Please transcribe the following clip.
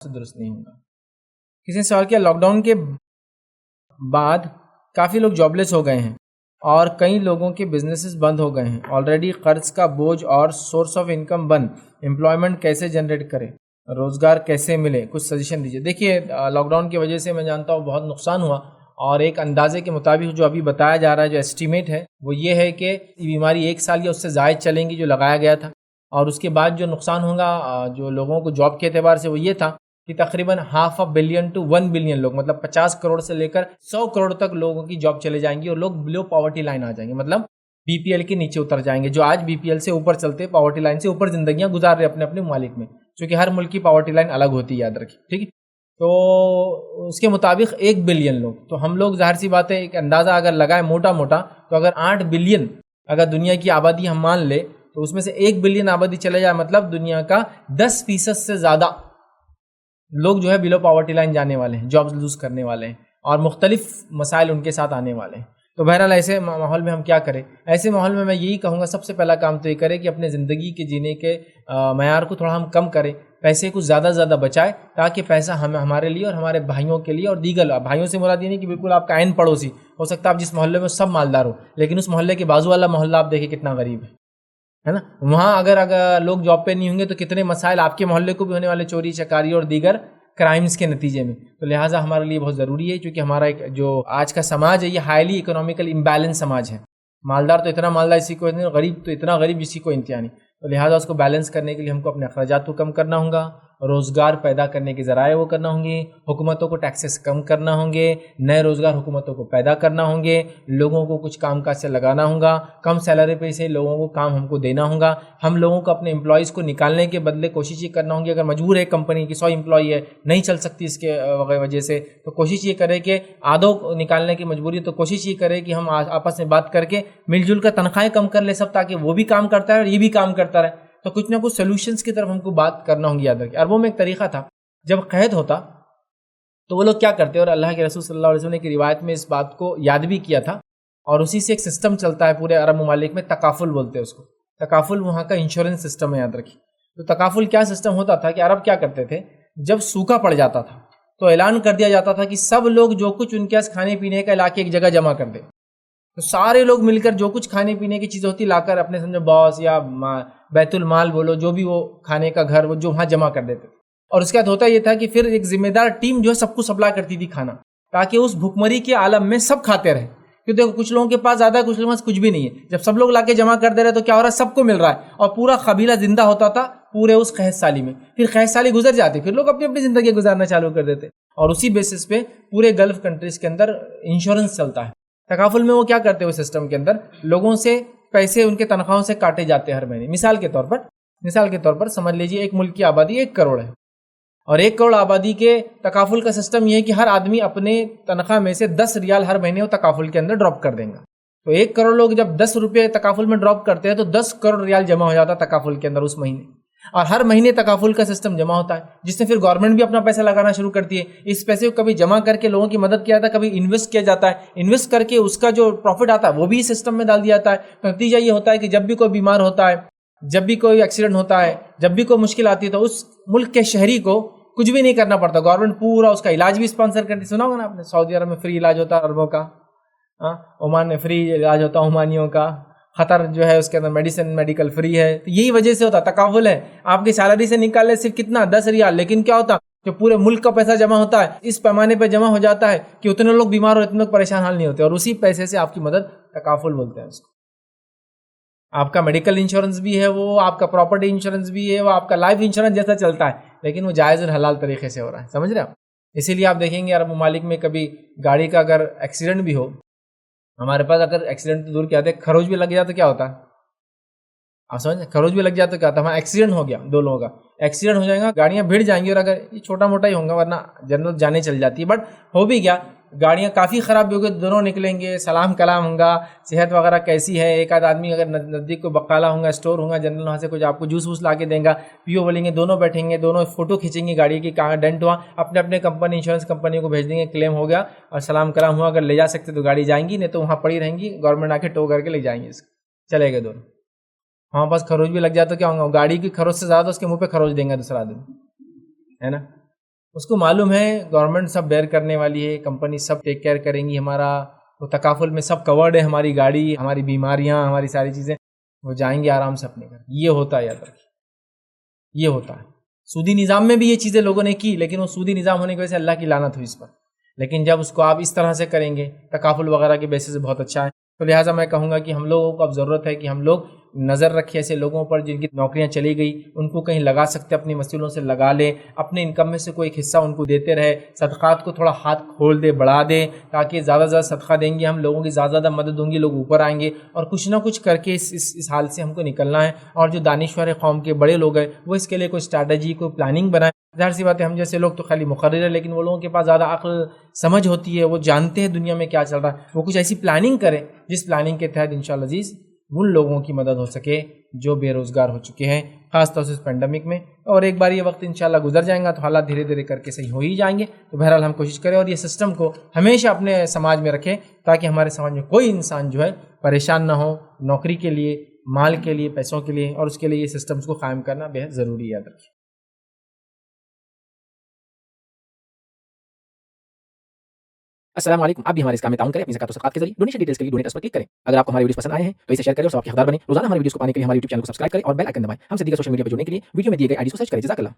سے درست نہیں ہوگا۔ کسی نے سوال کیا لاک ڈاؤن کے بعد کافی لوگ جاب لیس ہو گئے ہیں اور کئی لوگوں کے بزنسز بند ہو گئے ہیں، آلریڈی قرض کا بوجھ اور سورس آف انکم بند، امپلائمنٹ کیسے جنریٹ کرے، روزگار کیسے ملے، کچھ سجیشن دیجیے۔ دیکھیے لاک ڈاؤن کی وجہ سے میں جانتا ہوں بہت نقصان ہوا، اور ایک اندازے کے مطابق جو ابھی بتایا جا رہا ہے، جو اسٹیمیٹ ہے وہ یہ ہے کہ یہ بیماری 1 سال یا اس سے زائد چلیں گی جو لگایا گیا تھا، اور اس کے بعد جو نقصان ہوگا جو لوگوں کو جاب کے اعتبار سے وہ یہ تھا کہ تقریباً 0.5 بلین ٹو 1 بلین لوگ، مطلب 50 کروڑ سے لے کر 100 کروڑ تک لوگوں کی جاب چلے جائیں گی، اور لوگ بلو پاورٹی لائن آ جائیں گے، مطلب بی پی ایل کے نیچے اتر جائیں گے، جو آج بی پی ایل سے اوپر چلتے پاورٹی لائن سے اوپر زندگیاں گزار رہے اپنے اپنے ممالک میں، چونکہ ہر ملک کی پاورٹی لائن الگ ہوتی ہے، یاد رکھیے، ٹھیک ہے۔ تو اس کے مطابق 1 بلین لوگ، تو ہم لوگ ظاہر سی بات ہے ایک اندازہ اگر لگائیں موٹا موٹا، تو اگر 8 بلین اگر دنیا کی آبادی ہم مان لے تو اس میں سے 1 بلین آبادی چلے جائے، مطلب دنیا کا 10% سے زیادہ لوگ جو ہے بلو پاورٹی لائن جانے والے ہیں، جابز لوز کرنے والے ہیں، اور مختلف مسائل ان کے ساتھ آنے والے ہیں۔ تو بہرحال ایسے ماحول میں ہم کیا کریں؟ ایسے ماحول میں یہی کہوں گا سب سے پہلا کام تو یہ کرے کہ اپنے زندگی کے جینے کے معیار کو تھوڑا ہم کم کریں، پیسے کو زیادہ زیادہ بچائے، تاکہ پیسہ ہمارے لیے اور ہمارے بھائیوں کے لیے اور دیگر بھائیوں سے مراد یہ نہیں کہ بالکل آپ کا عین پڑوسی ہو سکتا ہے، آپ جس محلے میں سب مالدار ہو، لیکن اس محلے کے بازو والا محلہ آپ دیکھیں کتنا غریب ہے نا، وہاں اگر لوگ جاب پہ نہیں ہوں گے تو کتنے مسائل آپ کے محلے کو بھی ہونے والے، چوری چکاری اور دیگر کرائمز کے نتیجے میں۔ تو لہٰذا ہمارے لیے بہت ضروری ہے، کیونکہ ہمارا ایک جو آج کا سماج ہے یہ ہائیلی اکنامیکل امبیلنس سماج ہے، مالدار تو اتنا مالدار کسی کو نہیں، غریب تو اتنا غریب کسی کو انتہا نہیں، تو لہٰذا اس کو بیلنس کرنے کے لیے ہم کو اپنے اخراجات کو کم کرنا ہوگا، روزگار پیدا کرنے کے ذرائع وہ کرنا ہوں گے، حکومتوں کو ٹیکسز کم کرنا ہوں گے، نئے روزگار حکومتوں کو پیدا کرنا ہوں گے، لوگوں کو کچھ کام کاج سے لگانا ہوگا، کم سیلری پہ سے لوگوں کو کام ہم کو دینا ہوگا، ہم لوگوں کو اپنے امپلائیز کو نکالنے کے بدلے کوشش یہ کرنا ہوگی، اگر مجبور ہے کمپنی کی 100 امپلائی ہے نہیں چل سکتی اس کے وجہ سے، تو کوشش یہ کرے کہ آدھوں نکالنے کی مجبوری ہے تو کوشش یہ کرے کہ ہم آپس میں بات کر کے مل جل کر تنخواہیں کم کر لیں سب، تاکہ وہ بھی کام کرتا ہے اور یہ بھی کام کرتا رہے، تو کچھ نہ کچھ سولوشنز کی طرف ہم کو بات کرنا ہوگی، یاد رکھیں۔ عربوں میں ایک طریقہ تھا، جب قحط ہوتا تو وہ لوگ کیا کرتے، اور اللہ کے رسول صلی اللہ علیہ وسلم نے کی روایت میں اس بات کو یاد بھی کیا تھا، اور اسی سے ایک سسٹم چلتا ہے پورے عرب ممالک میں، تکافل بولتے ہیں اس کو، تکافل وہاں کا انشورنس سسٹم ہے، یاد رکھیں۔ تو تکافل کیا سسٹم ہوتا تھا کہ عرب کیا کرتے تھے، جب سوکھا پڑ جاتا تھا تو اعلان کر دیا جاتا تھا کہ سب لوگ جو کچھ ان کے پاس کھانے پینے کا علاقے ایک جگہ جمع کر دیں، تو سارے لوگ مل کر جو کچھ کھانے پینے کی چیزیں ہوتی لا کر اپنے سمجھو باس یا بیت المال بولو، جو بھی وہ کھانے کا گھر وہ جو وہاں جمع کر دیتے، اور اس کے بعد ہوتا یہ تھا کہ پھر ایک ذمہ دار ٹیم جو ہے سب کو سپلائی کرتی تھی کھانا، تاکہ اس بھوکمری کے عالم میں سب کھاتے رہے، کیونکہ دیکھو کچھ لوگوں کے پاس زیادہ ہے، کچھ لوگوں کے پاس کچھ بھی نہیں ہے، جب سب لوگ لا کے جمع کر دے رہے تو کیا ہو رہا ہے، سب کو مل رہا ہے، اور پورا قبیلہ زندہ ہوتا تھا پورے اس قحط سالی میں، پھر قحط سالی گزر جاتی، پھر لوگ اپنی اپنی زندگی گزارنا چالو کر دیتے، اور اسی بیسس پہ پورے گلف کنٹریز کے اندر انشورنس چلتا ہے۔ تکافل میں وہ کیا کرتے ہیں سسٹم کے اندر، لوگوں سے پیسے ان کے تنخواہوں سے کاٹے جاتے ہیں ہر مہینے۔ مثال کے طور پر سمجھ لیجیے ایک ملک کی آبادی 1 کروڑ ہے، اور 1 کروڑ آبادی کے تکافل کا سسٹم یہ ہے کہ ہر آدمی اپنے تنخواہ میں سے 10 ریال ہر مہینے وہ تکافل کے اندر ڈراپ کر دیں گا، تو 1 کروڑ لوگ جب 10 روپے تکافل میں ڈراپ کرتے ہیں تو 10 کروڑ ریال جمع ہو جاتا ہے تکافل کے اندر اس مہینے، اور ہر مہینے تکافل کا سسٹم جمع ہوتا ہے، جس سے پھر گورنمنٹ بھی اپنا پیسہ لگانا شروع کرتی ہے، اس پیسے کو کبھی جمع کر کے لوگوں کی مدد کیا جاتا ہے، کبھی انویسٹ کیا جاتا ہے، انویسٹ کر کے اس کا جو پروفٹ آتا ہے وہ بھی اس سسٹم میں ڈال دیا جاتا ہے۔ نتیجہ یہ ہوتا ہے کہ جب بھی کوئی بیمار ہوتا ہے، جب بھی کوئی ایکسیڈنٹ ہوتا ہے، جب بھی کوئی مشکل آتی ہے، تو اس ملک کے شہری کو کچھ بھی نہیں کرنا پڑتا، گورنمنٹ پورا اس کا علاج بھی اسپانسر کرتی، سنا ہوگا نا آپ نے، سعودی عرب میں فری علاج ہوتا ہے عربوں کا، عمان میں فری علاج ہوتا ہے عمانیوں کا، قطر جو ہے اس کے اندر میڈیکل فری ہے، تو یہی وجہ سے ہوتا تکافل ہے، آپ کی سیلری سے نکالے صرف کتنا 10 ریال، لیکن کیا ہوتا کہ پورے ملک کا پیسہ جمع ہوتا ہے، اس پیمانے پہ جمع ہو جاتا ہے کہ اتنے لوگ بیمار ہو، اتنے لوگ پریشان حال نہیں ہوتے، اور اسی پیسے سے آپ کی مدد، تکافل بولتے ہیں اس کو۔ آپ کا میڈیکل انشورنس بھی ہے، وہ آپ کا پراپرٹی انشورنس بھی ہے، وہ آپ کا لائف انشورنس جیسا چلتا ہے، لیکن وہ جائز اور حلال طریقے سے ہو رہا ہے، سمجھ رہے آپ؟ اسی لیے آپ دیکھیں گے عرب ممالک میں کبھی گاڑی کا اگر ایکسیڈنٹ بھی ہو، ہمارے پاس اگر ایکسیڈنٹ تو دور کیا ہوتا ہے، خروج بھی لگ جائے تو کیا ہوتا ہے، آپ سمجھ، خروج بھی لگ جائے تو کیا ہوتا ہے، وہاں ایکسیڈنٹ ہو گیا، 2 لوگوں کا ایکسیڈنٹ ہو جائے گا، گاڑیاں بھیڑ جائیں گی، اور اگر یہ چھوٹا موٹا ہی ہوگا ورنہ جنرل جانے چل جاتی ہے، بٹ ہو بھی گیا، گاڑیاں کافی خراب بھی ہو گئی، دونوں نکلیں گے، سلام کلام ہوگا، صحت وغیرہ کیسی ہے، ایک آدھ آدمی اگر نزدیک کوئی بقالہ ہوگا، اسٹور ہوگا، جنرل وہاں سے کچھ آپ کو جوس ووس لا کے دیں گا، پیو بولیں گے، دونوں بیٹھیں گے، دونوں فوٹو کھینچیں گے گاڑی کی، کہاں ڈنٹ ہوا، اپنے اپنے کمپنی انشورنس کمپنی کو بھیج دیں گے، کلیم ہو گیا اور سلام کلام ہوا، اگر لے جا سکتے تو گاڑی جائیں گی، نہیں تو وہاں پڑی رہیں گی، گورنمنٹ آ کے ٹو کر کے لے جائیں گے، اس چلے گئے دونوں۔ ہاں بس خروج بھی لگ جائے تو کیا ہوگا، گاڑی کی خروج سے زیادہ اس کے منہ پہ خروج دیں گا دوسرا آدمی، ہے نا۔ اس کو معلوم ہے گورنمنٹ سب بیئر کرنے والی ہے، کمپنی سب ٹیک کیئر کریں گی، ہمارا وہ تکافل میں سب کورڈ ہے، ہماری گاڑی، ہماری بیماریاں، ہماری ساری چیزیں، وہ جائیں گے آرام سے اپنے گھر. یہ ہوتا ہے، یاد رکھیے یہ ہوتا ہے. سودی نظام میں بھی یہ چیزیں لوگوں نے کی، لیکن وہ سودی نظام ہونے کی وجہ سے اللہ کی لعنت ہوئی اس پر. لیکن جب اس کو آپ اس طرح سے کریں گے تکافل وغیرہ کے بیسس سے بہت اچھا ہے. تو لہٰذا میں کہوں گا کہ ہم لوگوں کو اب ضرورت ہے کہ ہم لوگ نظر رکھیں ایسے لوگوں پر جن کی نوکریاں چلی گئی، ان کو کہیں لگا سکتے اپنی وسیلوں سے لگا لیں، اپنے انکم میں سے کوئی ایک حصہ ان کو دیتے رہے، صدقات کو تھوڑا ہاتھ کھول دے، بڑھا دیں، تاکہ زیادہ سے زیادہ صدقہ دیں گے ہم لوگوں کی زیادہ زیادہ مدد ہوں گی، لوگ اوپر آئیں گے. اور کچھ نہ کچھ کر کے اس حال سے ہم کو نکلنا ہے. اور جو دانشور قوم کے بڑے لوگ ہیں وہ اس کے لیے کوئی اسٹریٹجی، کوئی پلاننگ بنائیں. ظاہر سی بات ہے ہم جیسے لوگ تو خالی مقرر ہے، لیکن وہ لوگوں کے پاس زیادہ عقل سمجھ ہوتی ہے، وہ جانتے ہیں دنیا میں کیا چل رہا ہے. وہ کچھ ایسی پلاننگ کریں جس پلاننگ کے تحت انشاءاللہ عزیز ان لوگوں کی مدد ہو سکے جو بے روزگار ہو چکے ہیں، خاص طور سے اس پینڈیمک میں. اور ایک بار یہ وقت انشاءاللہ گزر جائیں گا تو حالات دھیرے دھیرے کر کے صحیح ہو ہی جائیں گے. تو بہرحال ہم کوشش کریں اور یہ سسٹم کو ہمیشہ اپنے سماج میں رکھیں تاکہ ہمارے سماج میں کوئی انسان جو ہے پریشان نہ ہو. نوکری کے لیے، مال کے لیے، پیسوں کے لیے، اور اس کے لیے یہ سسٹمز کو قائم کرنا بہت ضروری ہے. یاد رکھیے. السلام علیکم. آپ بھی ہمارے اس کام میں تعاون کریں اپنی زکات و صدقات کے ذریعے. ڈونیشن ڈیٹیلز کے لیے ڈونیٹ پر کلک کریں. اگر آپ کو ہمارے ویڈیوز پسند آئے ہیں تو اسے شیئر کریں اور سب کے حقدار بنیں. روزانہ ہمارے ویڈیوز کو پانے کے لیے ہمارے یوٹیوب چینل کو سبسکرائب کریں اور بیل آئکن دبائیں. ہم سے دیگر سوشل میڈیا پر جڑنے کے لیے ویڈیو میں دیے گئے آئی ڈی کو سرچ کریں. جزاک اللہ.